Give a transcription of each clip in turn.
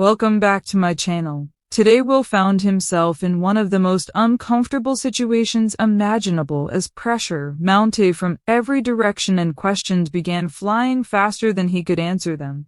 Welcome back to my channel. Today Will found himself in one of the most uncomfortable situations imaginable as pressure mounted from every direction and questions began flying faster than he could answer them.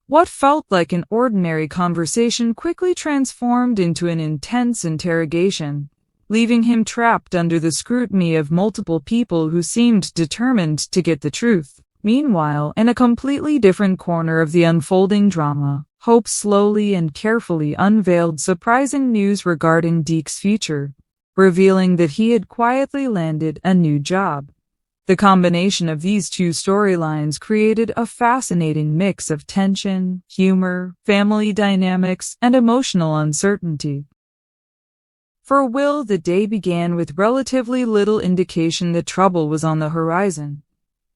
What felt like an ordinary conversation quickly transformed into an intense interrogation, leaving him trapped under the scrutiny of multiple people who seemed determined to get the truth. Meanwhile, in a completely different corner of the unfolding drama, Hope slowly and carefully unveiled surprising news regarding Deke's future, revealing that he had quietly landed a new job. The combination of these two storylines created a fascinating mix of tension, humor, family dynamics, and emotional uncertainty. For Will, the day began with relatively little indication that trouble was on the horizon.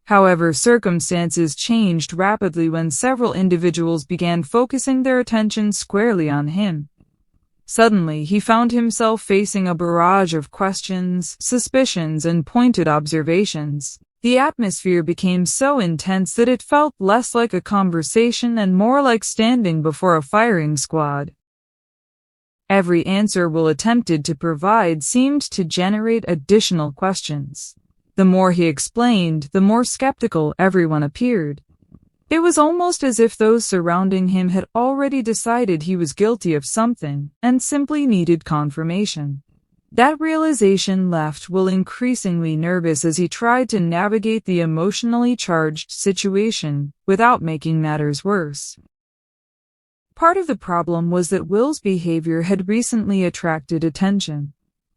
However, circumstances changed rapidly when several individuals began focusing their attention squarely on him. Suddenly, he found himself facing a barrage of questions, suspicions, and pointed observations. The atmosphere became so intense that it felt less like a conversation and more like standing before a firing squad. Every answer Will attempted to provide seemed to generate additional questions. The more he explained, the more skeptical everyone appeared. It was almost as if those surrounding him had already decided he was guilty of something and simply needed confirmation. That realization left Will increasingly nervous as he tried to navigate the emotionally charged situation without making matters worse. Part of the problem was that Will's behavior had recently attracted attention.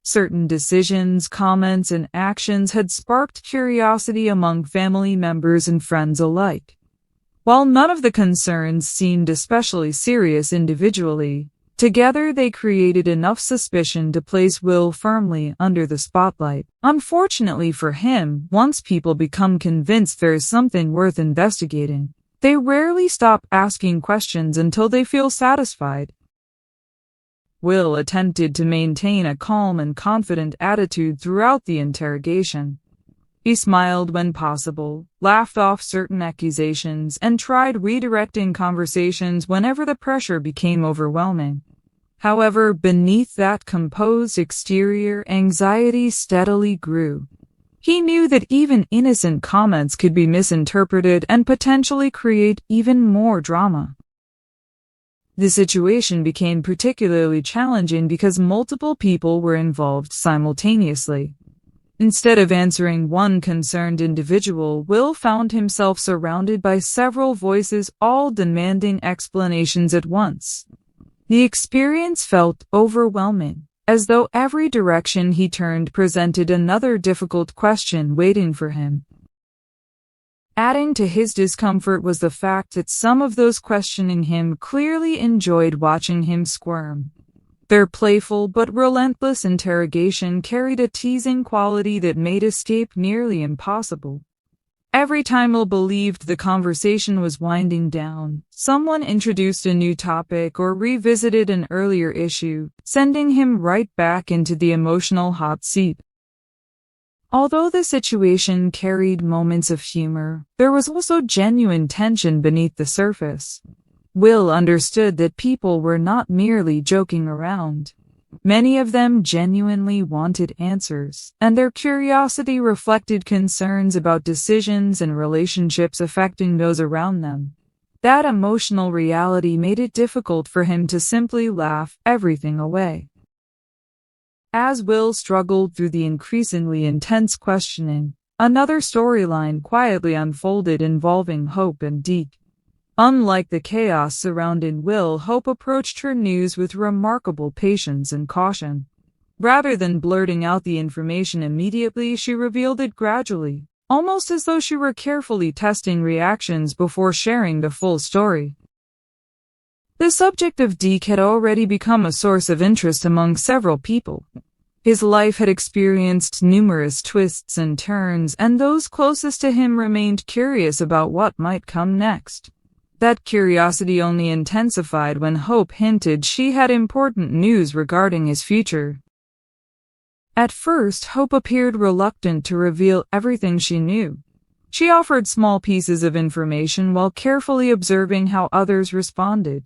Certain decisions, comments, and actions had sparked curiosity among family members and friends alike. While none of the concerns seemed especially serious individually, together they created enough suspicion to place Will firmly under the spotlight. Unfortunately for him, once people become convinced there is something worth investigating, they rarely stop asking questions until they feel satisfied. Will attempted to maintain a calm and confident attitude throughout the interrogation. He smiled when possible, laughed off certain accusations, and tried redirecting conversations whenever the pressure became overwhelming. However, beneath that composed exterior, anxiety steadily grew. He knew that even innocent comments could be misinterpreted and potentially create even more drama. The situation became particularly challenging because multiple people were involved simultaneously. Instead of answering one concerned individual, Will found himself surrounded by several voices, all demanding explanations at once. The experience felt overwhelming, as though every direction he turned presented another difficult question waiting for him. Adding to his discomfort was the fact that some of those questioning him clearly enjoyed watching him squirm. Their playful but relentless interrogation carried a teasing quality that made escape nearly impossible. Every time Will believed the conversation was winding down, someone introduced a new topic or revisited an earlier issue, sending him right back into the emotional hot seat. Although the situation carried moments of humor, there was also genuine tension beneath the surface. Will understood that people were not merely joking around. Many of them genuinely wanted answers, and their curiosity reflected concerns about decisions and relationships affecting those around them. That emotional reality made it difficult for him to simply laugh everything away. As Will struggled through the increasingly intense questioning, another storyline quietly unfolded involving Hope and Deke. Unlike the chaos surrounding Will, Hope approached her news with remarkable patience and caution. Rather than blurting out the information immediately, she revealed it gradually, almost as though she were carefully testing reactions before sharing the full story. The subject of Deke had already become a source of interest among several people. His life had experienced numerous twists and turns, and those closest to him remained curious about what might come next. That curiosity only intensified when Hope hinted she had important news regarding his future. At first, Hope appeared reluctant to reveal everything she knew. She offered small pieces of information while carefully observing how others responded.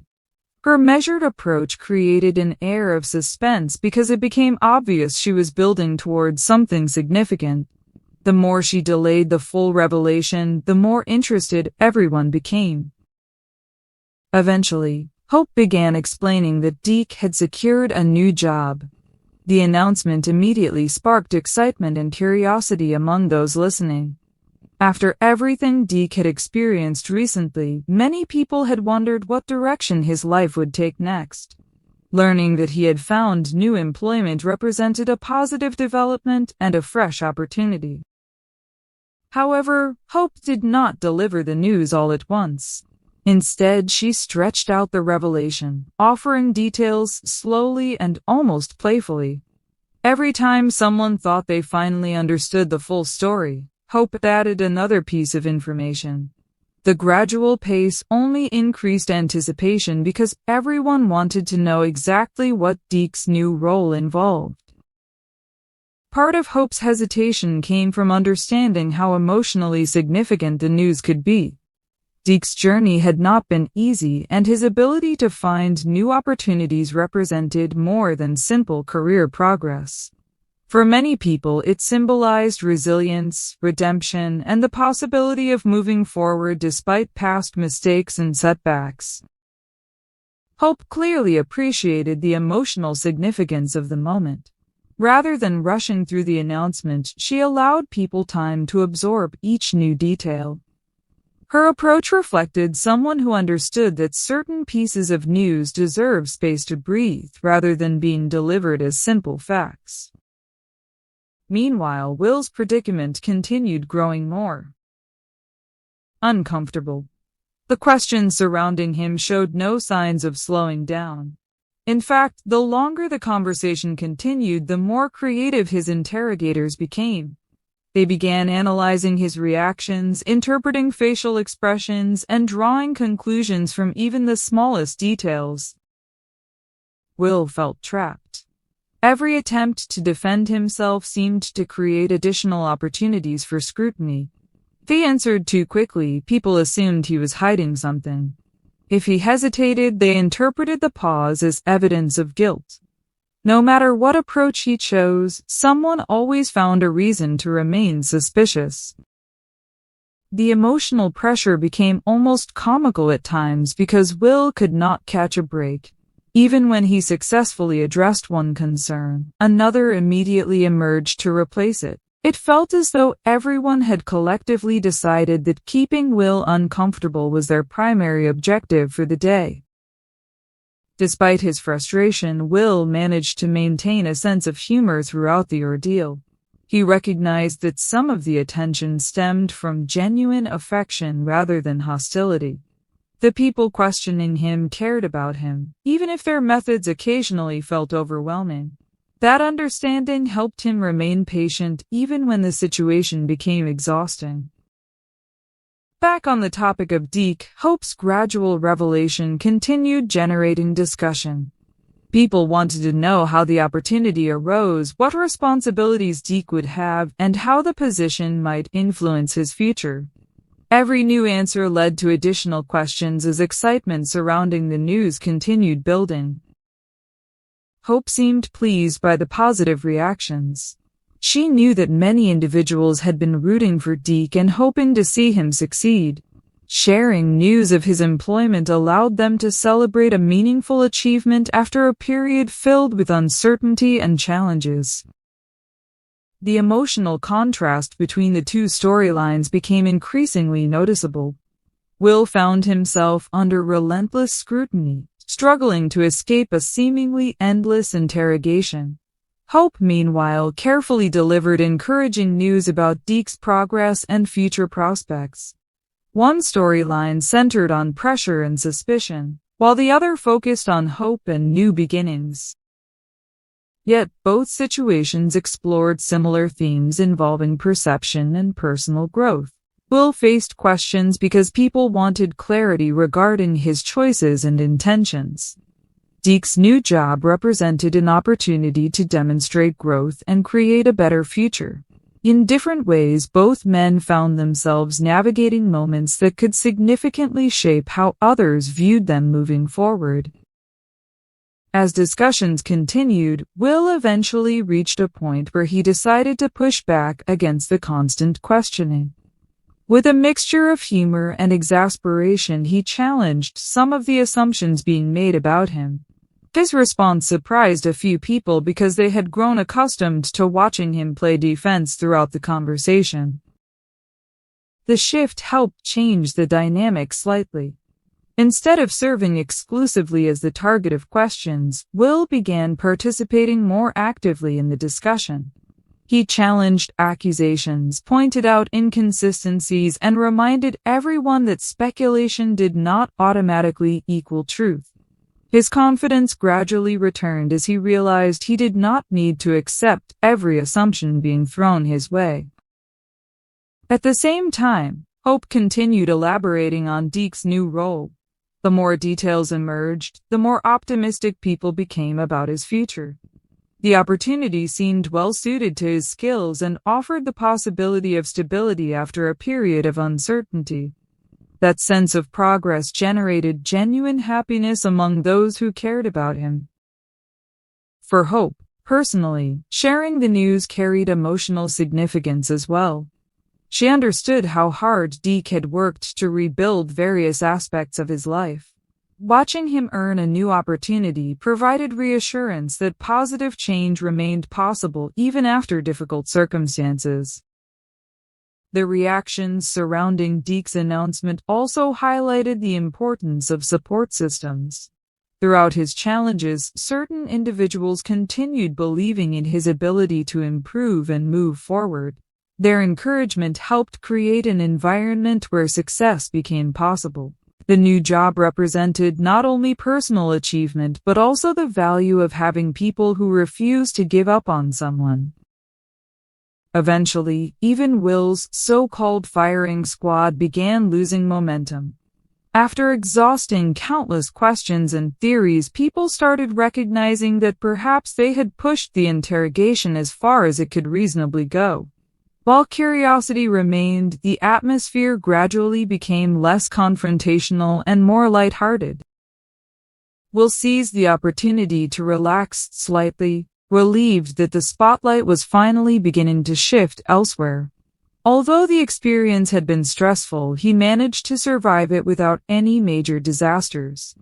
Her measured approach created an air of suspense because it became obvious she was building towards something significant. The more she delayed the full revelation, the more interested everyone became. Eventually, Hope began explaining that Deke had secured a new job. The announcement immediately sparked excitement and curiosity among those listening. After everything Deke had experienced recently, many people had wondered what direction his life would take next. Learning that he had found new employment represented a positive development and a fresh opportunity. However, Hope did not deliver the news all at once. Instead, she stretched out the revelation, offering details slowly and almost playfully. Every time someone thought they finally understood the full story, Hope added another piece of information. The gradual pace only increased anticipation because everyone wanted to know exactly what Deke's new role involved. Part of Hope's hesitation came from understanding how emotionally significant the news could be. Deke's journey had not been easy, and his ability to find new opportunities represented more than simple career progress. For many people, it symbolized resilience, redemption, and the possibility of moving forward despite past mistakes and setbacks. Hope clearly appreciated the emotional significance of the moment. Rather than rushing through the announcement, she allowed people time to absorb each new detail. Her approach reflected someone who understood that certain pieces of news deserve space to breathe rather than being delivered as simple facts. Meanwhile, Will's predicament continued growing more uncomfortable. The questions surrounding him showed no signs of slowing down. In fact, the longer the conversation continued, the more creative his interrogators became. They began analyzing his reactions, interpreting facial expressions, and drawing conclusions from even the smallest details. Will felt trapped. Every attempt to defend himself seemed to create additional opportunities for scrutiny. If he answered too quickly, people assumed he was hiding something. If he hesitated, they interpreted the pause as evidence of guilt. No matter what approach he chose, someone always found a reason to remain suspicious. The emotional pressure became almost comical at times because Will could not catch a break. Even when he successfully addressed one concern, another immediately emerged to replace it. It felt as though everyone had collectively decided that keeping Will uncomfortable was their primary objective for the day. Despite his frustration, Will managed to maintain a sense of humor throughout the ordeal. He recognized that some of the attention stemmed from genuine affection rather than hostility. The people questioning him cared about him, even if their methods occasionally felt overwhelming. That understanding helped him remain patient even when the situation became exhausting. Back on the topic of Deke, Hope's gradual revelation continued generating discussion. People wanted to know how the opportunity arose, what responsibilities Deke would have, and how the position might influence his future. Every new answer led to additional questions as excitement surrounding the news continued building. Hope seemed pleased by the positive reactions. She knew that many individuals had been rooting for Deke and hoping to see him succeed. Sharing news of his employment allowed them to celebrate a meaningful achievement after a period filled with uncertainty and challenges. The emotional contrast between the two storylines became increasingly noticeable. Will found himself under relentless scrutiny, struggling to escape a seemingly endless interrogation. Hope, meanwhile, carefully delivered encouraging news about Deke's progress and future prospects. One storyline centered on pressure and suspicion, while the other focused on hope and new beginnings. Yet both situations explored similar themes involving perception and personal growth. Will faced questions because people wanted clarity regarding his choices and intentions. Deke's new job represented an opportunity to demonstrate growth and create a better future. In different ways, both men found themselves navigating moments that could significantly shape how others viewed them moving forward. As discussions continued, Will eventually reached a point where he decided to push back against the constant questioning. With a mixture of humor and exasperation, he challenged some of the assumptions being made about him. His response surprised a few people because they had grown accustomed to watching him play defense throughout the conversation. The shift helped change the dynamic slightly. Instead of serving exclusively as the target of questions, Will began participating more actively in the discussion. He challenged accusations, pointed out inconsistencies, and reminded everyone that speculation did not automatically equal truth. His confidence gradually returned as he realized he did not need to accept every assumption being thrown his way. At the same time, Hope continued elaborating on Deke's new role. The more details emerged, the more optimistic people became about his future. The opportunity seemed well suited to his skills and offered the possibility of stability after a period of uncertainty. That sense of progress generated genuine happiness among those who cared about him. For Hope, personally, sharing the news carried emotional significance as well. She understood how hard Deke had worked to rebuild various aspects of his life. Watching him earn a new opportunity provided reassurance that positive change remained possible even after difficult circumstances. The reactions surrounding Deke's announcement also highlighted the importance of support systems. Throughout his challenges, certain individuals continued believing in his ability to improve and move forward. Their encouragement helped create an environment where success became possible. The new job represented not only personal achievement but also the value of having people who refuse to give up on someone. Eventually, even Will's so-called firing squad began losing momentum. After exhausting countless questions and theories, people started recognizing that perhaps they had pushed the interrogation as far as it could reasonably go. While curiosity remained, the atmosphere gradually became less confrontational and more lighthearted. Will seized the opportunity to relax slightly, relieved that the spotlight was finally beginning to shift elsewhere. Although the experience had been stressful, he managed to survive it without any major disasters.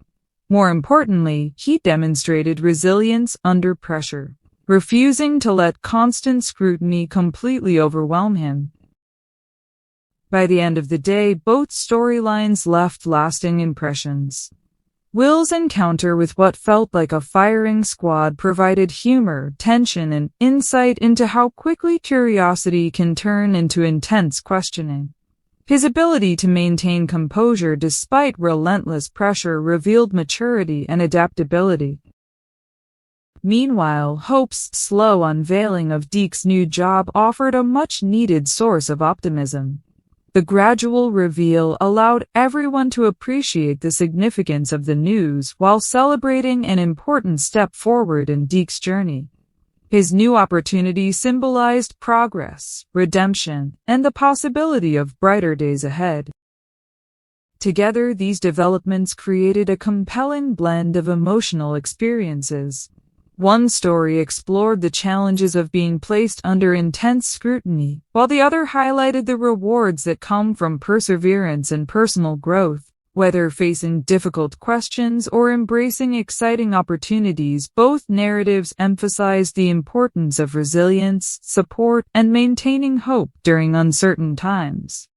More importantly, he demonstrated resilience under pressure, refusing to let constant scrutiny completely overwhelm him. By the end of the day, both storylines left lasting impressions. Will's encounter with what felt like a firing squad provided humor, tension, and insight into how quickly curiosity can turn into intense questioning. His ability to maintain composure despite relentless pressure revealed maturity and adaptability. Meanwhile, Hope's slow unveiling of Deke's new job offered a much-needed source of optimism. The gradual reveal allowed everyone to appreciate the significance of the news while celebrating an important step forward in Deke's journey. His new opportunity symbolized progress, redemption, and the possibility of brighter days ahead. Together, these developments created a compelling blend of emotional experiences. One story explored the challenges of being placed under intense scrutiny, while the other highlighted the rewards that come from perseverance and personal growth. Whether facing difficult questions or embracing exciting opportunities, both narratives emphasized the importance of resilience, support, and maintaining hope during uncertain times.